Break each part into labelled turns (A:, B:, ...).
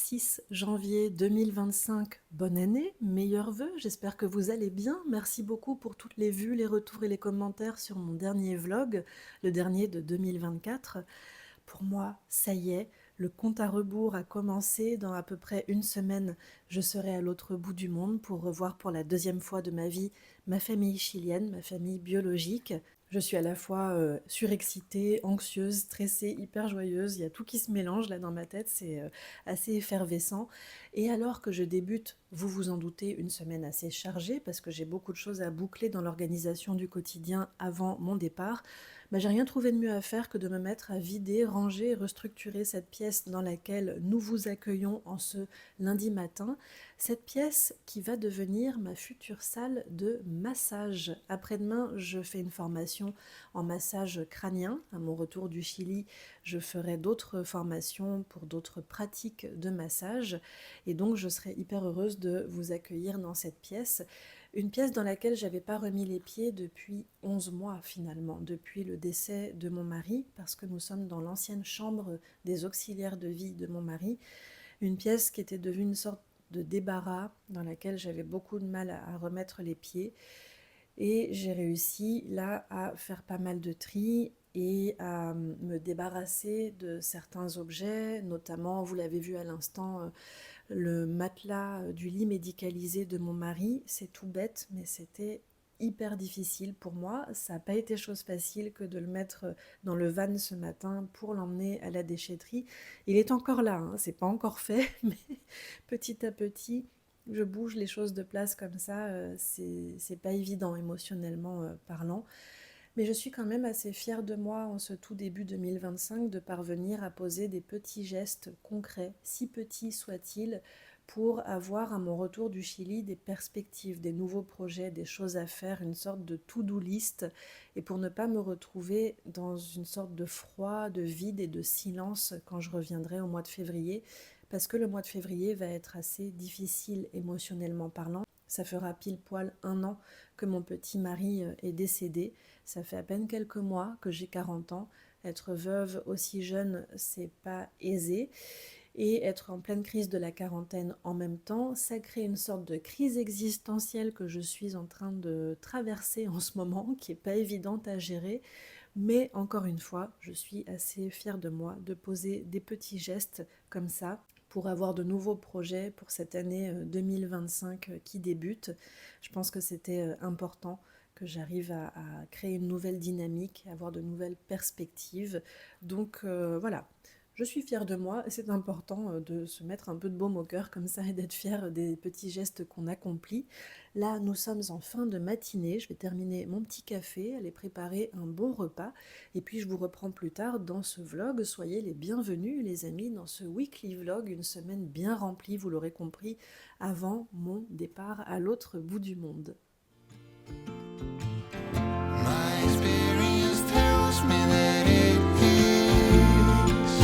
A: 6 janvier 2025. Bonne année, meilleurs vœux, j'espère que vous allez bien. Merci beaucoup pour toutes les vues, les retours et les commentaires sur mon dernier vlog, le dernier de 2024. Pour moi, ça y est, le compte à rebours a commencé. Dans à peu près une semaine, je serai à l'autre bout du monde pour revoir pour la deuxième fois de ma vie ma famille chilienne, ma famille biologique. Je suis à la fois surexcitée, anxieuse, stressée, hyper joyeuse. Il y a tout qui se mélange là dans ma tête, c'est assez effervescent. Et alors que je débute, vous vous en doutez, une semaine assez chargée parce que j'ai beaucoup de choses à boucler dans l'organisation du quotidien avant mon départ, j'ai rien trouvé de mieux à faire que de me mettre à vider, ranger et restructurer cette pièce dans laquelle nous vous accueillons en ce lundi matin. Cette pièce qui va devenir ma future salle de massage. Après-demain, je fais une formation en massage crânien. À mon retour du Chili, je ferai d'autres formations pour d'autres pratiques de massage. Et donc, je serai hyper heureuse de vous accueillir dans cette pièce. Une pièce dans laquelle je n'avais pas remis les pieds depuis 11 mois finalement, depuis le décès de mon mari, parce que nous sommes dans l'ancienne chambre des auxiliaires de vie de mon mari, une pièce qui était devenue une sorte de débarras dans laquelle j'avais beaucoup de mal à remettre les pieds. Et j'ai réussi là à faire pas mal de tri et à me débarrasser de certains objets, notamment, vous l'avez vu à l'instant, le matelas du lit médicalisé de mon mari. C'est tout bête, mais c'était hyper difficile pour moi. Ça n'a pas été chose facile que de le mettre dans le van ce matin pour l'emmener à la déchetterie. Il est encore là, hein, c'est pas encore fait, mais petit à petit, je bouge les choses de place comme ça. C'est pas évident émotionnellement parlant. Mais je suis quand même assez fière de moi en ce tout début 2025 de parvenir à poser des petits gestes concrets, si petits soient-ils, pour avoir à mon retour du Chili des perspectives, des nouveaux projets, des choses à faire, une sorte de to-do list, et pour ne pas me retrouver dans une sorte de froid, de vide et de silence quand je reviendrai au mois de février, parce que le mois de février va être assez difficile émotionnellement parlant. Ça fera pile poil 1 an que mon petit mari est décédé. Ça fait à peine quelques mois que j'ai 40 ans. Être veuve aussi jeune, c'est pas aisé. Et être en pleine crise de la quarantaine en même temps, ça crée une sorte de crise existentielle que je suis en train de traverser en ce moment, qui n'est pas évidente à gérer. Mais encore une fois, je suis assez fière de moi de poser des petits gestes comme ça pour avoir de nouveaux projets pour cette année 2025 qui débute. Je pense que c'était important que j'arrive à créer une nouvelle dynamique, à avoir de nouvelles perspectives. Donc voilà, je suis fière de moi et c'est important de se mettre un peu de baume au cœur comme ça et d'être fière des petits gestes qu'on accomplit. Là, nous sommes en fin de matinée, je vais terminer mon petit café, aller préparer un bon repas et puis je vous reprends plus tard dans ce vlog. Soyez les bienvenus les amis dans ce weekly vlog, une semaine bien remplie, vous l'aurez compris, avant mon départ à l'autre bout du monde.
B: My experience tells me that it is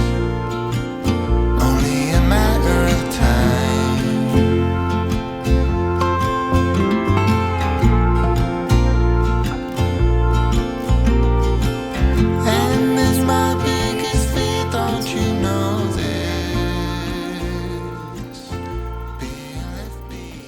B: only a matter of time. And there's my biggest fear, don't you know this? Being left behind.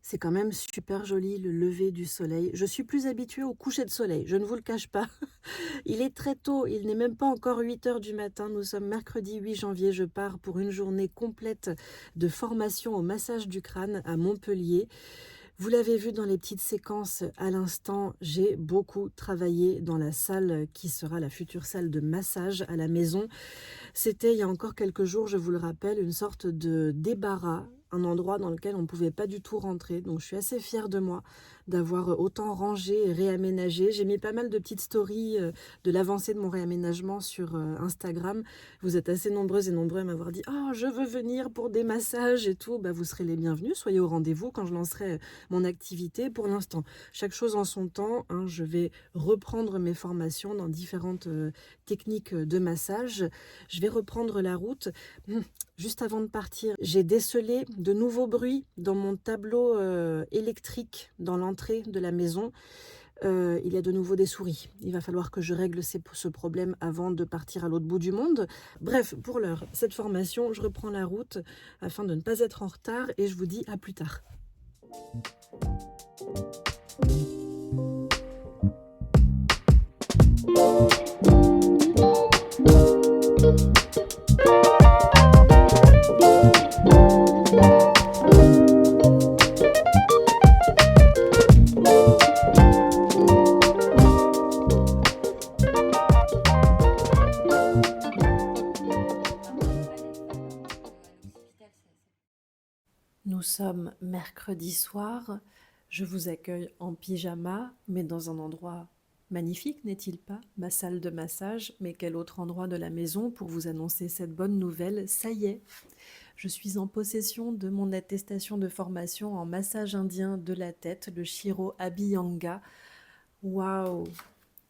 A: C'est quand même super joli le lever du soleil. Je suis plus habituée au coucher de soleil, je ne vous le cache pas. Il est très tôt, il n'est même pas encore 8 heures du matin. Nous sommes mercredi 8 janvier. Je pars pour une journée complète de formation au massage du crâne à Montpellier. Vous l'avez vu dans les petites séquences à l'instant, j'ai beaucoup travaillé dans la salle qui sera la future salle de massage à la maison. C'était il y a encore quelques jours, je vous le rappelle, une sorte de débarras, un endroit dans lequel on ne pouvait pas du tout rentrer. Donc je suis assez fière de moi d'avoir autant rangé et réaménagé. J'ai mis pas mal de petites stories de l'avancée de mon réaménagement sur Instagram. Vous êtes assez nombreuses et nombreux à m'avoir dit « Oh, je veux venir pour des massages et tout ». Bah, vous serez les bienvenus, soyez au rendez-vous quand je lancerai mon activité. Pour l'instant, chaque chose en son temps, hein, je vais reprendre mes formations dans différentes techniques de massage. Je vais reprendre la route. Juste avant de partir, j'ai décelé de nouveaux bruits dans mon tableau électrique dans l'entrée de la maison. Il y a de nouveau des souris. Il va falloir que je règle ce problème avant de partir à l'autre bout du monde. Bref, pour l'heure, cette formation, je reprends la route afin de ne pas être en retard et je vous dis à plus tard. Nous sommes mercredi soir, je vous accueille en pyjama, mais dans un endroit magnifique, n'est-il pas? Ma salle de massage, mais quel autre endroit de la maison pour vous annoncer cette bonne nouvelle? Ça y est, je suis en possession de mon attestation de formation en massage indien de la tête, le Shiro Abhyanga. Waouh!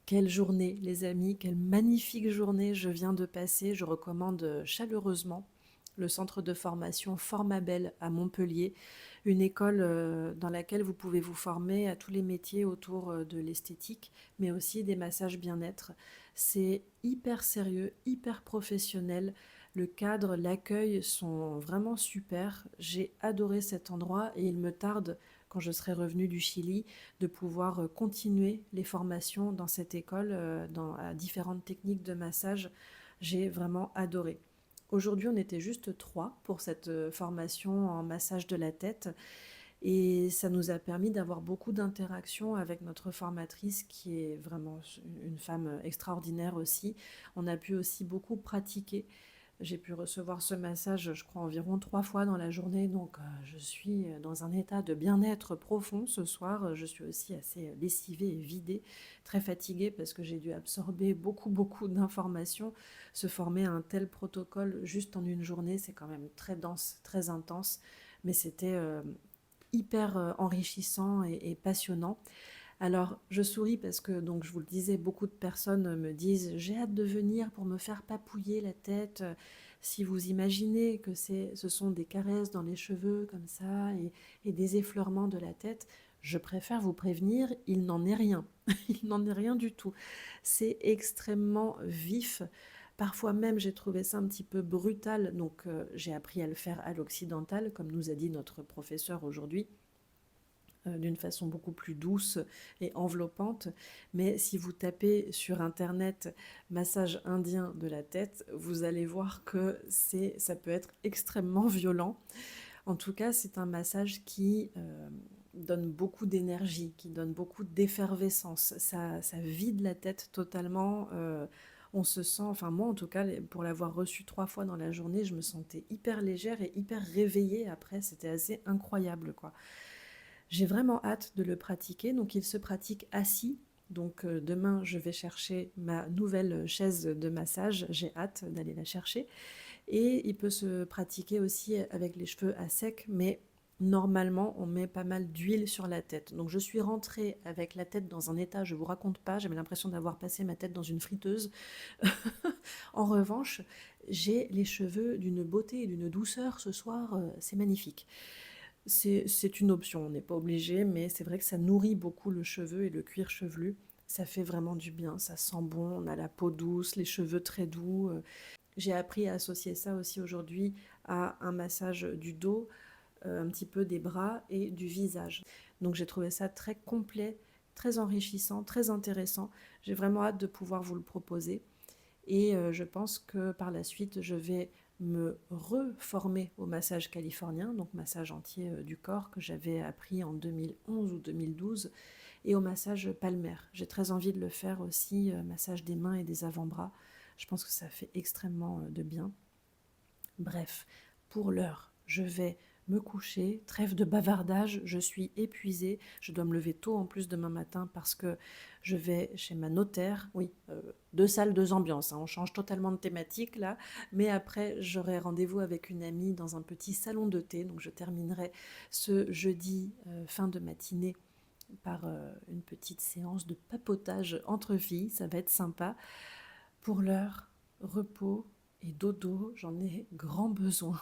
A: Quelle journée, les amis, quelle magnifique journée je viens de passer. Je recommande chaleureusement le centre de formation Formabel à Montpellier, une école dans laquelle vous pouvez vous former à tous les métiers autour de l'esthétique, mais aussi des massages bien-être. C'est hyper sérieux, hyper professionnel. Le cadre, l'accueil sont vraiment super. J'ai adoré cet endroit et il me tarde, quand je serai revenue du Chili, de pouvoir continuer les formations dans cette école, à différentes techniques de massage. J'ai vraiment adoré. Aujourd'hui, on était juste 3 pour cette formation en massage de la tête et ça nous a permis d'avoir beaucoup d'interactions avec notre formatrice qui est vraiment une femme extraordinaire aussi. On a pu aussi beaucoup pratiquer. J'ai pu recevoir ce massage, je crois, environ 3 fois dans la journée, donc je suis dans un état de bien-être profond ce soir. Je suis aussi assez lessivée et vidée, très fatiguée parce que j'ai dû absorber beaucoup d'informations. Se former à un tel protocole juste en une journée, c'est quand même très dense, très intense, mais c'était hyper enrichissant et passionnant. Alors, je souris parce que, donc, je vous le disais, beaucoup de personnes me disent « J'ai hâte de venir pour me faire papouiller la tête ». Si vous imaginez que ce sont des caresses dans les cheveux comme ça et des effleurements de la tête, je préfère vous prévenir, il n'en est rien. Il n'en est rien du tout. C'est extrêmement vif. Parfois même, j'ai trouvé ça un petit peu brutal, donc j'ai appris à le faire à l'occidental, comme nous a dit notre professeur aujourd'hui, d'une façon beaucoup plus douce et enveloppante. Mais si vous tapez sur internet massage indien de la tête, vous allez voir que ça peut être extrêmement violent. En tout cas, c'est un massage qui donne beaucoup d'énergie, qui donne beaucoup d'effervescence. Ça vide la tête totalement. On se sent, enfin moi en tout cas, pour l'avoir reçu 3 fois dans la journée, je me sentais hyper légère et hyper réveillée après. C'était assez incroyable, quoi. J'ai vraiment hâte de le pratiquer, donc il se pratique assis. Donc demain, je vais chercher ma nouvelle chaise de massage, j'ai hâte d'aller la chercher. Et il peut se pratiquer aussi avec les cheveux à sec, mais normalement, on met pas mal d'huile sur la tête. Donc je suis rentrée avec la tête dans un état, je vous raconte pas, j'avais l'impression d'avoir passé ma tête dans une friteuse. En revanche, j'ai les cheveux d'une beauté et d'une douceur ce soir, c'est magnifique. C'est une option, on n'est pas obligé, mais c'est vrai que ça nourrit beaucoup le cheveu et le cuir chevelu. Ça fait vraiment du bien, ça sent bon, on a la peau douce, les cheveux très doux. J'ai appris à associer ça aussi aujourd'hui à un massage du dos, un petit peu des bras et du visage. Donc j'ai trouvé ça très complet, très enrichissant, très intéressant. J'ai vraiment hâte de pouvoir vous le proposer. Et je pense que par la suite, je vais me reformer au massage californien, donc massage entier du corps que j'avais appris en 2011 ou 2012, et au massage palmaire. J'ai très envie de le faire aussi, massage des mains et des avant-bras. Je pense que ça fait extrêmement de bien. Bref, pour l'heure, je vais me coucher, trêve de bavardage, je suis épuisée, je dois me lever tôt en plus demain matin parce que je vais chez ma notaire, oui, 2 salles, 2 ambiances, hein, on change totalement de thématique là, mais après j'aurai rendez-vous avec une amie dans un petit salon de thé, donc je terminerai ce jeudi fin de matinée par une petite séance de papotage entre filles, ça va être sympa. Pour l'heure, repos et dodo, j'en ai grand besoin.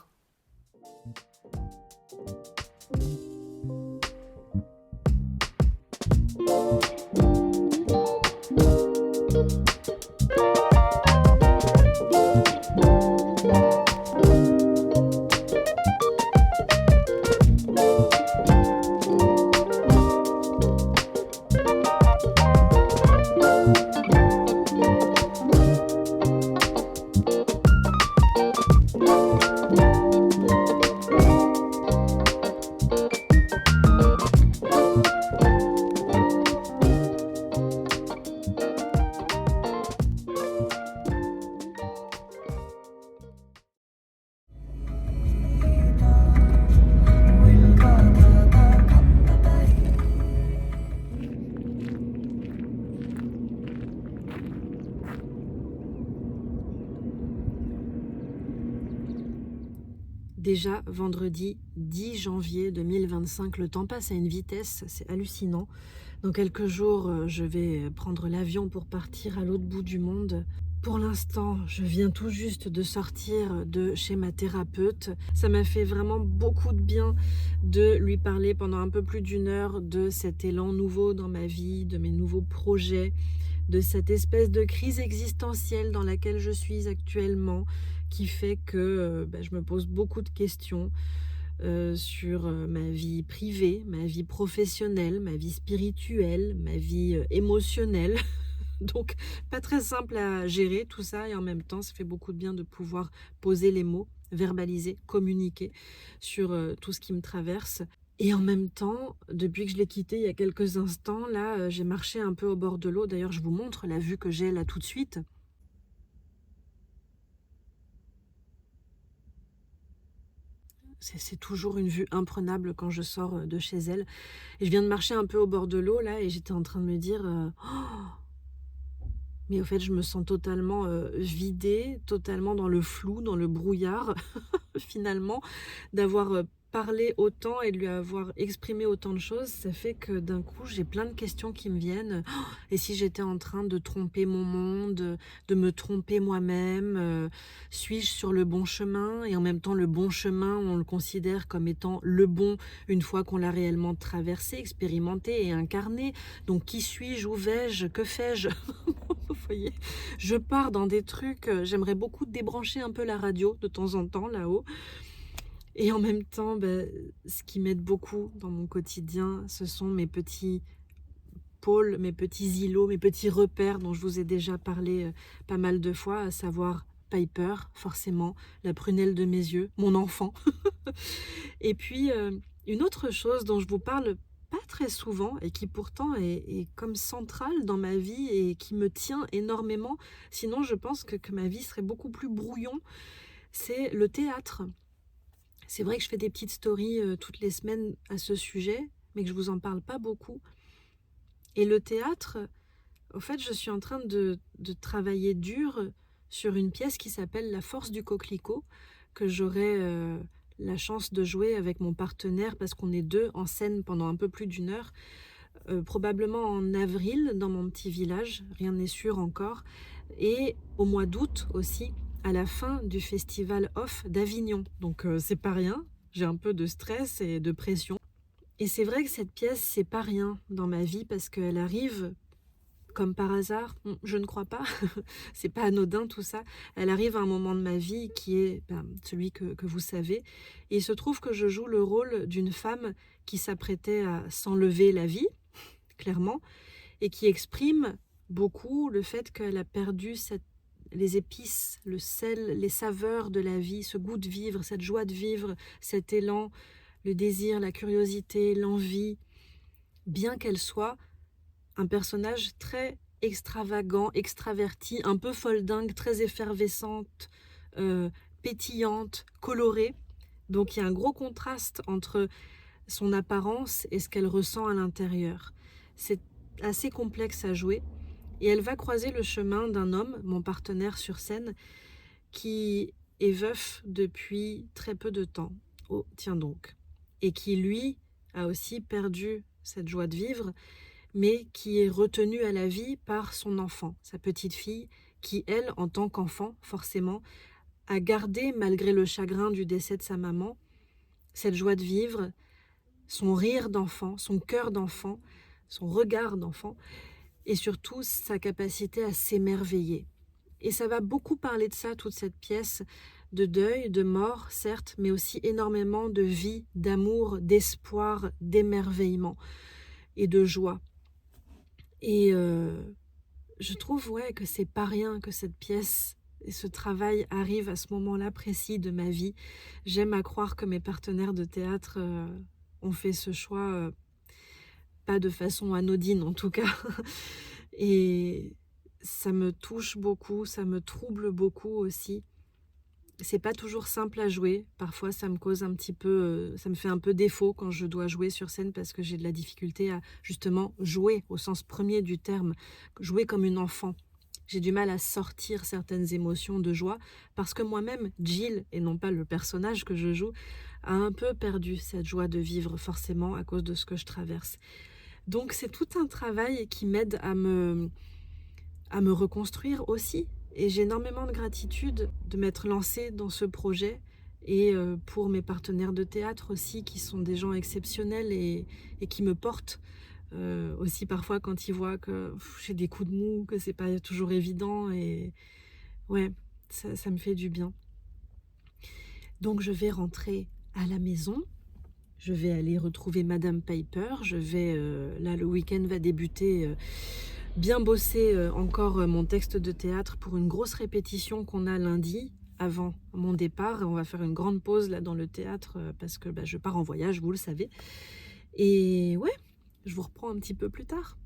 A: Déjà, vendredi 10 janvier 2025, le temps passe à une vitesse, c'est hallucinant. Dans quelques jours, je vais prendre l'avion pour partir à l'autre bout du monde. Pour l'instant, je viens tout juste de sortir de chez ma thérapeute. Ça m'a fait vraiment beaucoup de bien de lui parler pendant un peu plus d'1 heure de cet élan nouveau dans ma vie, de mes nouveaux projets, de cette espèce de crise existentielle dans laquelle je suis actuellement, qui fait que je me pose beaucoup de questions sur ma vie privée, ma vie professionnelle, ma vie spirituelle, ma vie émotionnelle. Donc pas très simple à gérer tout ça, et en même temps, ça fait beaucoup de bien de pouvoir poser les mots, verbaliser, communiquer sur tout ce qui me traverse. Et en même temps, depuis que je l'ai quitté il y a quelques instants, là, j'ai marché un peu au bord de l'eau. D'ailleurs, je vous montre la vue que j'ai là tout de suite. C'est toujours une vue imprenable quand je sors de chez elle. Et je viens de marcher un peu au bord de l'eau là, et j'étais en train de me dire mais au fait, je me sens totalement vidée, totalement dans le flou, dans le brouillard, finalement, d'avoir parlé autant et de lui avoir exprimé autant de choses. Ça fait que d'un coup, j'ai plein de questions qui me viennent. Oh, et si j'étais en train de tromper mon monde, de me tromper moi-même, suis-je sur le bon chemin? Et en même temps, le bon chemin, on le considère comme étant le bon une fois qu'on l'a réellement traversé, expérimenté et incarné. Donc, qui suis-je? Où vais-je? Que fais-je? Vous voyez, je pars dans des trucs, j'aimerais beaucoup débrancher un peu la radio de temps en temps là-haut. Et en même temps, ce qui m'aide beaucoup dans mon quotidien, ce sont mes petits pôles, mes petits îlots, mes petits repères dont je vous ai déjà parlé pas mal de fois, à savoir Piper, forcément, la prunelle de mes yeux, mon enfant. Et puis, une autre chose dont je vous parle pas très souvent et qui pourtant est comme centrale dans ma vie et qui me tient énormément, sinon je pense que ma vie serait beaucoup plus brouillon, c'est le théâtre. C'est vrai que je fais des petites stories toutes les semaines à ce sujet, mais que je vous en parle pas beaucoup. Et le théâtre, au fait, je suis en train de travailler dur sur une pièce qui s'appelle La Force du Coquelicot, que j'aurai la chance de jouer avec mon partenaire, parce qu'on est 2 en scène pendant un peu plus d'1 heure, probablement en avril dans mon petit village, rien n'est sûr encore, et au mois d'août aussi, à la fin du festival Off d'Avignon. Donc c'est pas rien, j'ai un peu de stress et de pression. Et c'est vrai que cette pièce, c'est pas rien dans ma vie, parce qu'elle arrive comme par hasard, je ne crois pas, c'est pas anodin tout ça. Elle arrive à un moment de ma vie qui est celui que vous savez. Et il se trouve que je joue le rôle d'une femme qui s'apprêtait à s'enlever la vie, clairement, et qui exprime beaucoup le fait qu'elle a perdu les épices, le sel, les saveurs de la vie, ce goût de vivre, cette joie de vivre, cet élan, le désir, la curiosité, l'envie, bien qu'elle soit un personnage très extravagant, extraverti, un peu foldingue, très effervescente, euh, pétillante, colorée. Donc il y a un gros contraste entre son apparence et ce qu'elle ressent à l'intérieur. C'est assez complexe à jouer. Et elle va croiser le chemin d'un homme, mon partenaire sur scène, qui est veuf depuis très peu de temps. Oh, tiens donc. Et qui, lui, a aussi perdu cette joie de vivre, mais qui est retenu à la vie par son enfant, sa petite fille, qui, elle, en tant qu'enfant, forcément, a gardé, malgré le chagrin du décès de sa maman, cette joie de vivre, son rire d'enfant, son cœur d'enfant, son regard d'enfant, et surtout sa capacité à s'émerveiller. Et ça va beaucoup parler de ça, toute cette pièce, de deuil, de mort, certes, mais aussi énormément de vie, d'amour, d'espoir, d'émerveillement et de joie. Et je trouve que c'est pas rien que cette pièce et ce travail arrive à ce moment-là précis de ma vie. J'aime à croire que mes partenaires de théâtre ont fait ce choix, pas de façon anodine en tout cas. Et ça me touche beaucoup, ça me trouble beaucoup aussi. C'est pas toujours simple à jouer. Parfois, ça me cause un petit peu, ça me fait un peu défaut quand je dois jouer sur scène parce que j'ai de la difficulté à justement jouer au sens premier du terme, jouer comme une enfant. J'ai du mal à sortir certaines émotions de joie parce que moi-même, Jill, et non pas le personnage que je joue, a un peu perdu cette joie de vivre forcément à cause de ce que je traverse. Donc c'est tout un travail qui m'aide à me reconstruire aussi. Et j'ai énormément de gratitude de m'être lancée dans ce projet et pour mes partenaires de théâtre aussi qui sont des gens exceptionnels et qui me portent aussi parfois quand ils voient que j'ai des coups de mou, que c'est pas toujours évident et ouais, ça me fait du bien. Donc je vais rentrer à la maison. Je vais aller retrouver Madame Piper. Je vais, là, le week-end va débuter, bien bosser encore mon texte de théâtre pour une grosse répétition qu'on a lundi avant mon départ. On va faire une grande pause là dans le théâtre parce que je pars en voyage, vous le savez. Et ouais, je vous reprends un petit peu plus tard.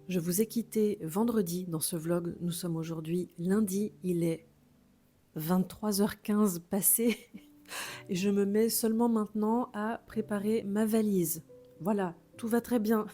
A: Je vous ai quitté vendredi dans ce vlog. Nous sommes aujourd'hui lundi, il est 23h15 passé et je me mets seulement maintenant à préparer ma valise. Voilà, tout va très bien.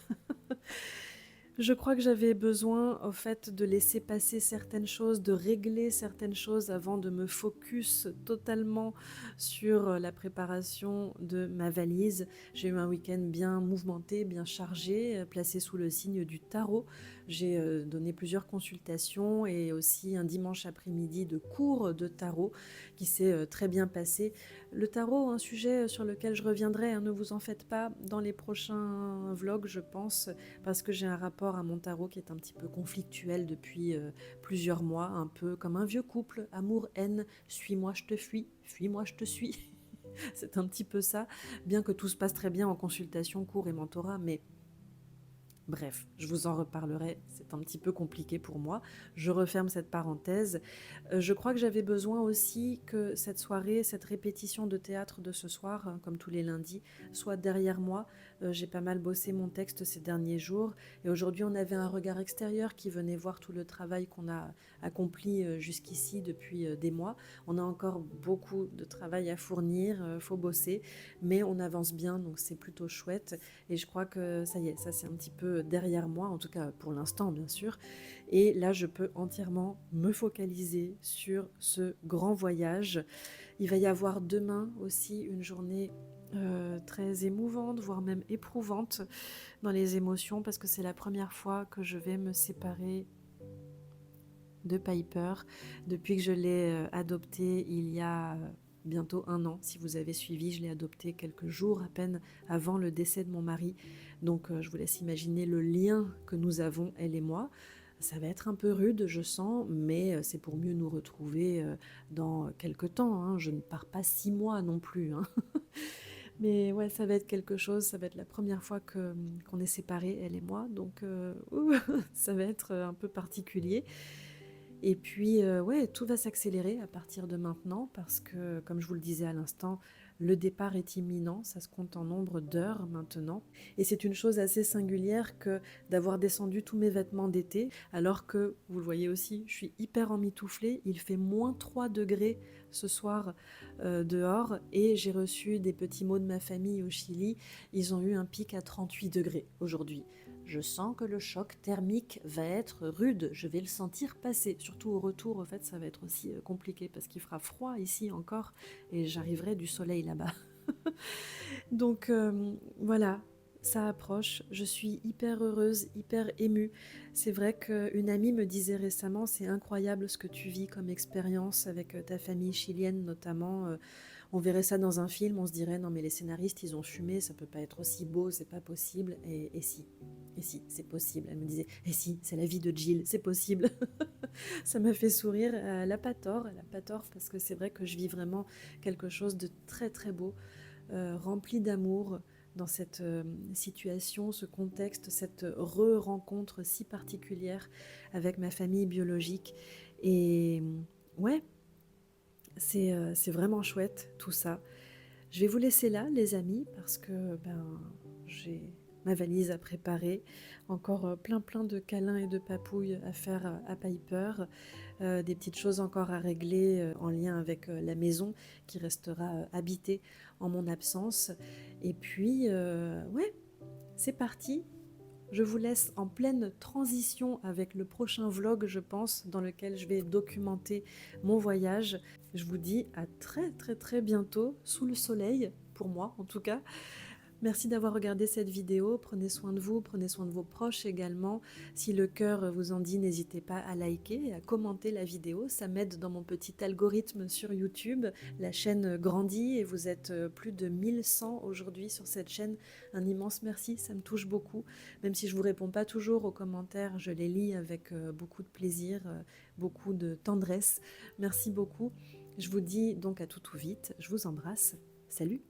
A: Je crois que j'avais besoin, au fait, de laisser passer certaines choses, de régler certaines choses avant de me focus totalement sur la préparation de ma valise. J'ai eu un week-end bien mouvementé, bien chargé, placé sous le signe du tarot. J'ai donné plusieurs consultations et aussi un dimanche après-midi de cours de tarot qui s'est très bien passé. Le tarot, un sujet sur lequel je reviendrai, ne vous en faites pas, dans les prochains vlogs, je pense, parce que j'ai un rapport à mon tarot qui est un petit peu conflictuel depuis plusieurs mois, un peu comme un vieux couple, amour-haine, suis-moi je te fuis, fuis-moi je te suis. C'est un petit peu ça, bien que tout se passe très bien en consultation, cours et mentorat, mais bref, je vous en reparlerai, c'est un petit peu compliqué pour moi. Je referme cette parenthèse. Je crois que j'avais besoin aussi que cette soirée, cette répétition de théâtre de ce soir, comme tous les lundis, soit derrière moi. J'ai pas mal bossé mon texte ces derniers jours et aujourd'hui on avait un regard extérieur qui venait voir tout le travail qu'on a accompli jusqu'ici depuis des mois. On a encore beaucoup de travail à fournir, faut bosser, mais on avance bien, donc c'est plutôt chouette. Et je crois que ça y est, ça c'est un petit peu derrière moi, en tout cas pour l'instant bien sûr. Et là, je peux entièrement me focaliser sur ce grand voyage. Il va y avoir demain aussi une journée très émouvante, voire même éprouvante dans les émotions, parce que c'est la première fois que je vais me séparer de Piper depuis que je l'ai adopté il y a bientôt 1 an. Si vous avez suivi, je l'ai adopté quelques jours à peine avant le décès de mon mari. Donc je vous laisse imaginer le lien que nous avons, elle et moi. Ça va être un peu rude, je sens, mais c'est pour mieux nous retrouver dans quelques temps, hein. Je ne pars pas 6 mois non plus, hein. Mais ouais, ça va être quelque chose, ça va être la première fois qu'on est séparés, elle et moi, donc ça va être un peu particulier. Et puis, ouais, tout va s'accélérer à partir de maintenant parce que, comme je vous le disais à l'instant, le départ est imminent, ça se compte en nombre d'heures maintenant. Et c'est une chose assez singulière que d'avoir descendu tous mes vêtements d'été, alors que, vous le voyez aussi, je suis hyper emmitouflée, il fait -3 degrés ce soir dehors et j'ai reçu des petits mots de ma famille au Chili, ils ont eu un pic à 38 degrés aujourd'hui. Je sens que le choc thermique va être rude, je vais le sentir passer. Surtout au retour, en fait, ça va être aussi compliqué parce qu'il fera froid ici encore et j'arriverai du soleil là-bas. Donc voilà, ça approche, je suis hyper heureuse, hyper émue. C'est vrai qu'une amie me disait récemment, c'est incroyable ce que tu vis comme expérience avec ta famille chilienne notamment. On verrait ça dans un film, on se dirait non mais les scénaristes ils ont fumé, ça peut pas être aussi beau, c'est pas possible. Et si, c'est possible. Elle me disait, et si, c'est la vie de Jill, c'est possible. Ça m'a fait sourire. Elle a pas tort, parce que c'est vrai que je vis vraiment quelque chose de très très beau, rempli d'amour dans cette situation, ce contexte, cette re-rencontre si particulière avec ma famille biologique. Et ouais, c'est vraiment chouette tout ça. Je vais vous laisser là, les amis, parce que j'ai ma valise à préparer, encore plein de câlins et de papouilles à faire à Piper, des petites choses encore à régler en lien avec la maison qui restera habitée en mon absence. Et puis, ouais, c'est parti. Je vous laisse en pleine transition avec le prochain vlog, je pense, dans lequel je vais documenter mon voyage. Je vous dis à très très très bientôt, sous le soleil, pour moi en tout cas. Merci d'avoir regardé cette vidéo, prenez soin de vous, prenez soin de vos proches également. Si le cœur vous en dit, n'hésitez pas à liker et à commenter la vidéo, ça m'aide dans mon petit algorithme sur YouTube. La chaîne grandit et vous êtes plus de 1100 aujourd'hui sur cette chaîne. Un immense merci, ça me touche beaucoup. Même si je ne vous réponds pas toujours aux commentaires, je les lis avec beaucoup de plaisir, beaucoup de tendresse. Merci beaucoup. Je vous dis donc à tout vite, je vous embrasse. Salut!